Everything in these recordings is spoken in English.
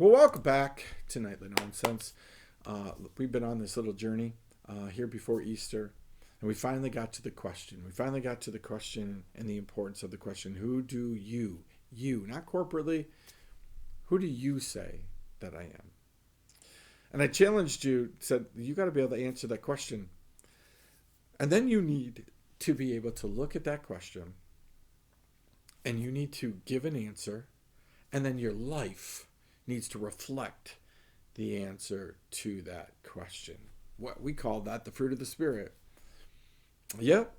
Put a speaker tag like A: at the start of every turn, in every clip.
A: Well, welcome back to Nightly Nonsense. We've been on this little journey here before Easter, and we finally got to the question. We finally got to the question and the importance of the question. Who do you, not corporately, who do you say that I am? And I challenged you, said, you got to be able to answer that question. And then you need to be able to look at that question, and you need to give an answer, and then your life needs to reflect the answer to that question. What we call that the fruit of the Spirit. Yep,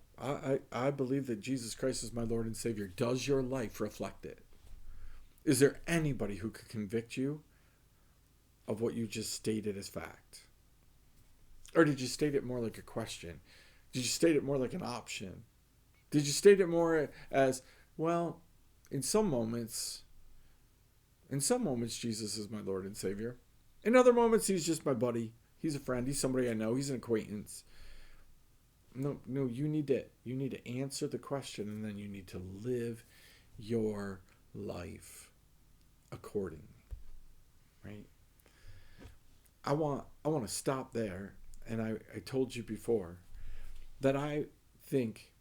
A: I believe that Jesus Christ is my Lord and Savior. Does your life reflect it? Is there anybody who could convict you of what you just stated as fact? Or did you state it more like a question? Did you state it more like an option? Did you state it more as, well, in some moments, Jesus is my Lord and Savior. In other moments, he's just my buddy. He's a friend. He's somebody I know. He's an acquaintance. No, you need to answer the question, and then you need to live your life accordingly. Right? I want to stop there, and I told you before that I think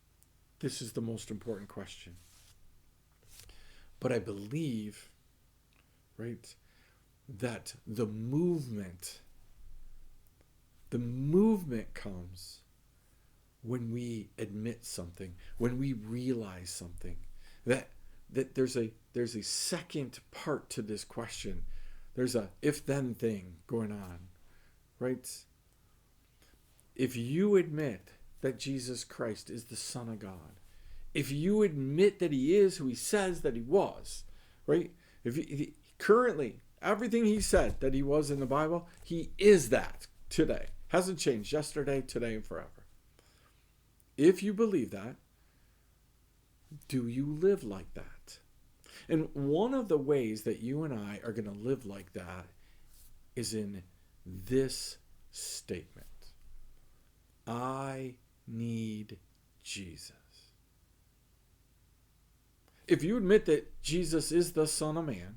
A: this is the most important question. But I believe, right, that the movement comes when we admit something, when we realize something, that there's a second part to this question. There's a if-then thing going on, right? If you admit that Jesus Christ is the Son of God, if you admit that he is who he says that he was, right? Currently, everything he said that he was in the Bible, he is that today. Hasn't changed yesterday, today, and forever. If you believe that, do you live like that? And one of the ways that you and I are going to live like that is in this statement. I need Jesus. If you admit that Jesus is the Son of Man,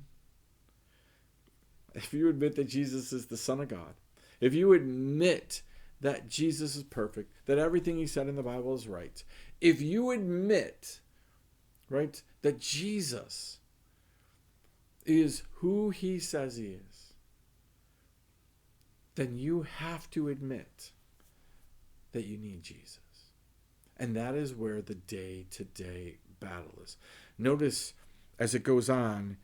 A: if you admit that Jesus is the Son of God, if you admit that Jesus is perfect, that everything he said in the Bible is right, if you admit, right, that Jesus is who he says he is, then you have to admit that you need Jesus. And that is where the day-to-day battle is. Notice as it goes on,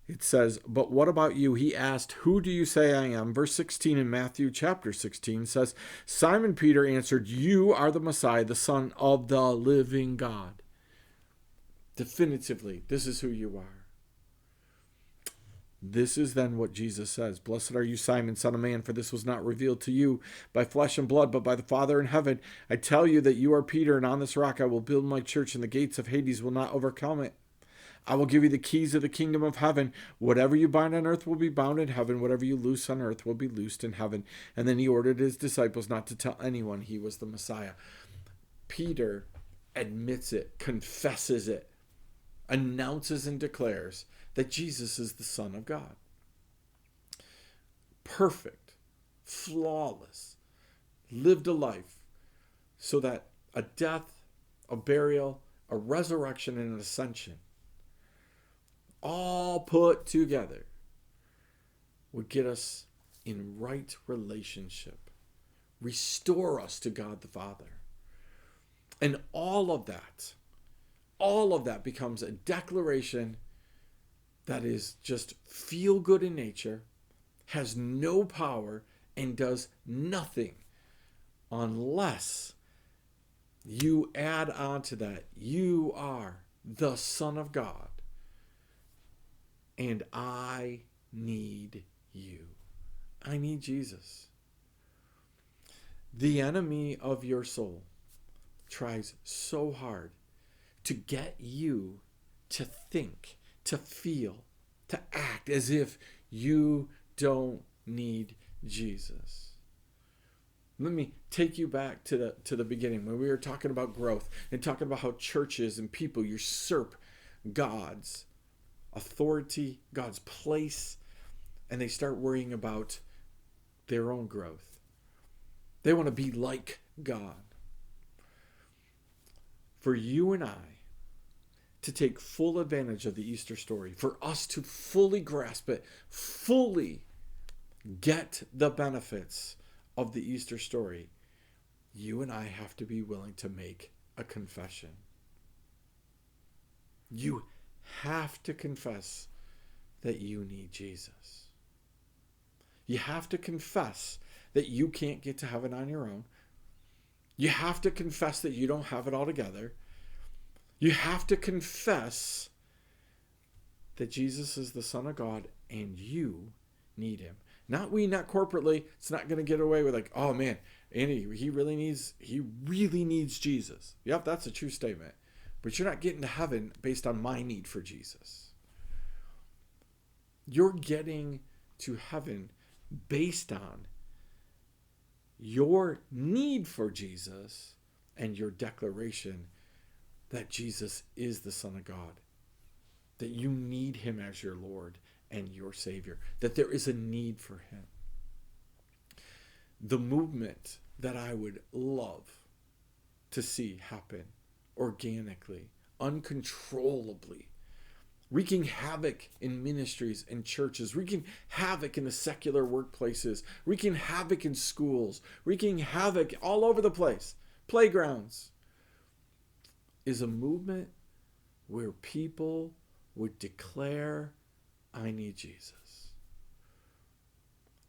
A: it says, but what about you? He asked, who do you say I am? Verse 16 in Matthew chapter 16 says, Simon Peter answered, you are the Messiah, the Son of the living God. Definitively, this is who you are. This is then what Jesus says. Blessed are you, Simon, son of man, for this was not revealed to you by flesh and blood, but by the Father in heaven. I tell you that you are Peter, and on this rock I will build my church, and the gates of Hades will not overcome it. I will give you the keys of the kingdom of heaven. Whatever you bind on earth will be bound in heaven. Whatever you loose on earth will be loosed in heaven. And then he ordered his disciples not to tell anyone he was the Messiah. Peter admits it, confesses it, announces and declares that Jesus is the Son of God. Perfect, flawless, lived a life so that a death, a burial, a resurrection, and an ascension, all put together, would get us in right relationship, restore us to God the Father. And all of that becomes a declaration that is just feel good in nature, has no power, and does nothing unless you add on to that, you are the Son of God, and I need you. I need Jesus. The enemy of your soul tries so hard to get you to think, to feel, to act as if you don't need Jesus. Let me take you back to the beginning when we were talking about growth and talking about how churches and people usurp God's authority, God's place, and they start worrying about their own growth. They want to be like God. For you and I to take full advantage of the Easter story, for us to fully grasp it, fully get the benefits of the Easter story, you and I have to be willing to make a confession. You have to confess that you need Jesus. You have to confess that you can't get to heaven on your own. You have to confess that you don't have it all together. You have to confess that Jesus is the Son of God and you need him. Not we, not corporately. It's not going to get away with like, oh man, Andy, he really needs Jesus. Yep, that's a true statement. But you're not getting to heaven based on my need for Jesus. You're getting to heaven based on your need for Jesus and your declaration that Jesus is the Son of God, that you need him as your Lord and your Savior, that there is a need for him. The movement that I would love to see happen organically, uncontrollably, wreaking havoc in ministries and churches, wreaking havoc in the secular workplaces, wreaking havoc in schools, wreaking havoc all over the place, playgrounds, is a movement where people would declare, I need Jesus.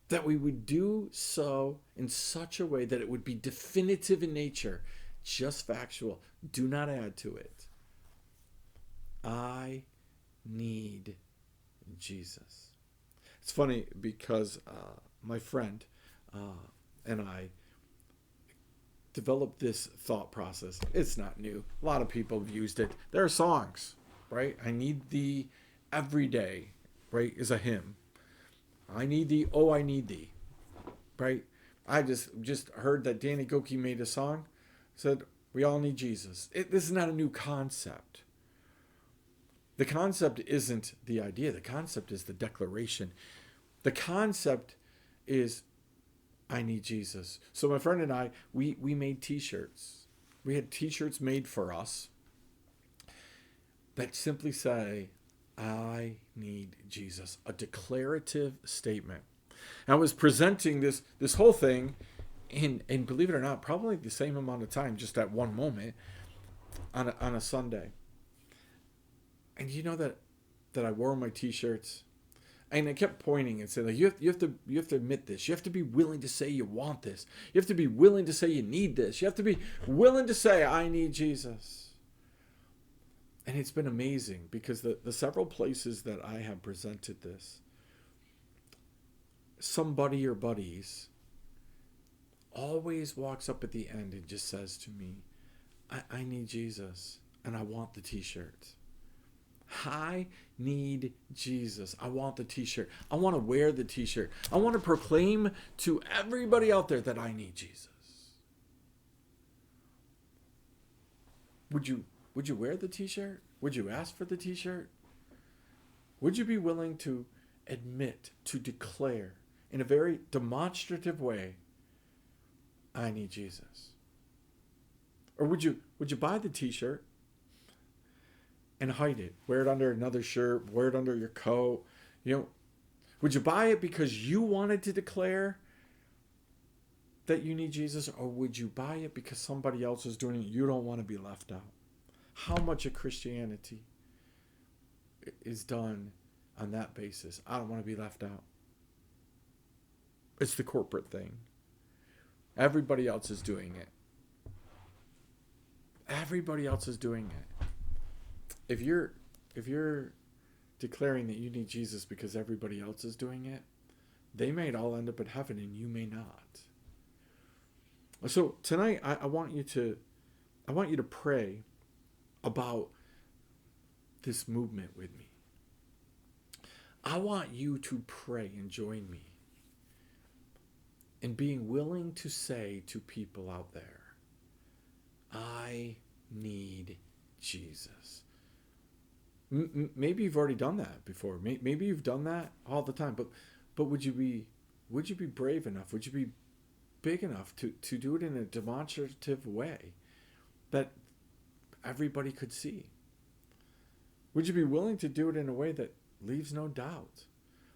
A: That we would do so in such a way that it would be definitive in nature, just factual. Do not add to it. I need Jesus. It's funny because my friend and I developed this thought process. It's not new. A lot of people have used it. There are songs, right? I need thee every day, right? Is a hymn. I need thee, oh, I need thee, right? I just heard that Danny Gokey made a song, said, we all need Jesus. This is not a new concept. The concept isn't the idea. The concept is the declaration. The concept is, I need Jesus. So my friend and I, we made t-shirts. We had t-shirts made for us that simply say, I need Jesus. A declarative statement. And I was presenting this whole thing and believe it or not, probably the same amount of time, just at one moment on a Sunday. And you know that I wore my t-shirts, and I kept pointing and saying, like, you have to admit this. You have to be willing to say you want this. You have to be willing to say you need this. You have to be willing to say, I need Jesus. And it's been amazing because the several places that I have presented this, somebody or buddies always walks up at the end and just says to me, I need Jesus and I want the t-shirt. I need Jesus. I want the t-shirt. I want to wear the t-shirt. I want to proclaim to everybody out there that I need Jesus. Would you wear the t-shirt? Would you ask for the t-shirt? Would you be willing to admit, to declare in a very demonstrative way, I need Jesus? Or would you buy the t-shirt and hide it? Wear it under another shirt, wear it under your coat. Would you buy it because you wanted to declare that you need Jesus? Or would you buy it because somebody else is doing it? You don't want to be left out. How much of Christianity is done on that basis? I don't want to be left out. It's the corporate thing. Everybody else is doing it. Everybody else is doing it. If you're declaring that you need Jesus because everybody else is doing it, they may all end up in heaven and you may not. So tonight I want you to pray about this movement with me. I want you to pray and join me in being willing to say to people out there, I need Jesus. Maybe you've already done that before. Maybe you've done that all the time. But But would you be brave enough? Would you be big enough to do it in a demonstrative way that everybody could see? Would you be willing to do it in a way that leaves no doubt?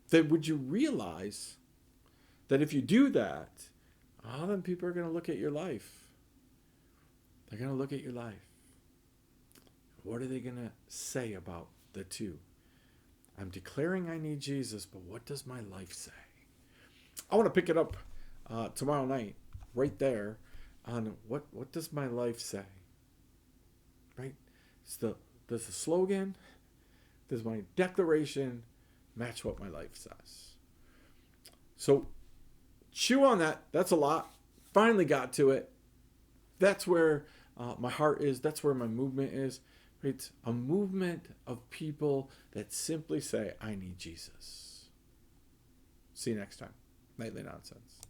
A: That would you realize that if you do that, then people are going to look at your life. They're going to look at your life. What are they going to say about the two? I'm declaring I need Jesus, but what does my life say? I want to pick it up tomorrow night, right there, on what does my life say? Right? Does the slogan, does my declaration match what my life says? So chew on that. That's a lot. Finally got to it. That's where my heart is. That's where my movement is. It's a movement of people that simply say, I need Jesus. See you next time. Nightly Nonsense.